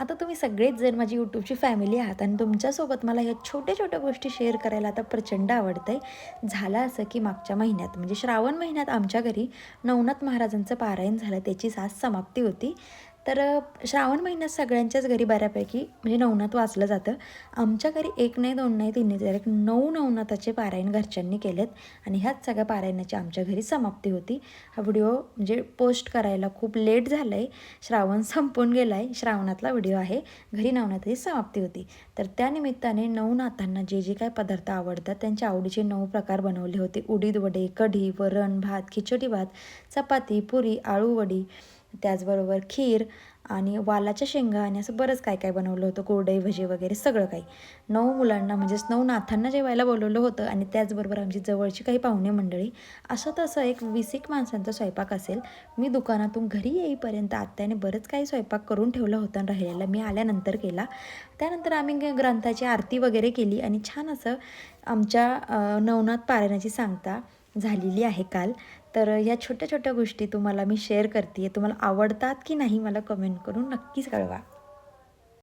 आता तुम्ही सगळेच जण माझी यूट्यूबची फॅमिली आहात आणि तुमच्यासोबत मला ह्या छोट्या-छोट्या गोष्टी शेअर करायला आता प्रचंड आवडतंय. झालं असं की मागच्या महिन्यात म्हणजे श्रावण महिन्यात आमच्या घरी नवनाथ महाराजांचं पारायण झालं. त्याचीच आज समाप्ती होती. तर श्रावण महिन्यात सगळ्यांच्याच घरी बऱ्यापैकी म्हणजे नवनाथ वाचलं जातं. आमच्या घरी 1 नाही, 2 नाही, 3 नाही, डायरेक्ट 9 नवनाथाचे पारायण घरच्यांनी केलेत आणि ह्याच सगळ्या पारायणाची आमच्या घरी समाप्ती होती. हा व्हिडिओ म्हणजे पोस्ट करायला खूप लेट झालं आहे. श्रावण संपून गेला आहे. श्रावणातला व्हिडिओ आहे. घरी नवनाथाची समाप्ती होती. तर त्यानिमित्ताने नवनाथांना जे जे काही पदार्थ आवडतात त्यांच्या आवडीचे 9 प्रकार बनवले होते. उडीद वडे, कढी, वरण, भात, खिचडी भात, चपाती, पुरी, आळूवडी, त्याचबरोबर खीर आणि वालाच्या शेंगा आणि असं बरंच काय काय बनवलं होतं. कुरडई, भजी वगैरे सगळं काही. 9 मुलांना म्हणजेच 9 नाथांना जेवायला बोलवलं होतं आणि त्याचबरोबर आमची जवळची काही पाहुणे मंडळी. असं तसं एक 20-1 माणसांचा स्वयंपाक असेल. मी दुकानातून घरी येईपर्यंत आत्याने बरंच काही स्वयंपाक करून ठेवला होता आणि राहिलेला मी आल्यानंतर केला. त्यानंतर आम्ही ग्रंथाची आरती वगैरे केली आणि छान असं आमच्या नवनाथ पारायणाची सांगता झालेली आहे काल. तर या छोट्या छोट्या गोष्टी तुम्हाला मी शेअर करते आहे. तुम्हाला आवडतात की नाही मला कमेंट करून नक्कीच कळवा.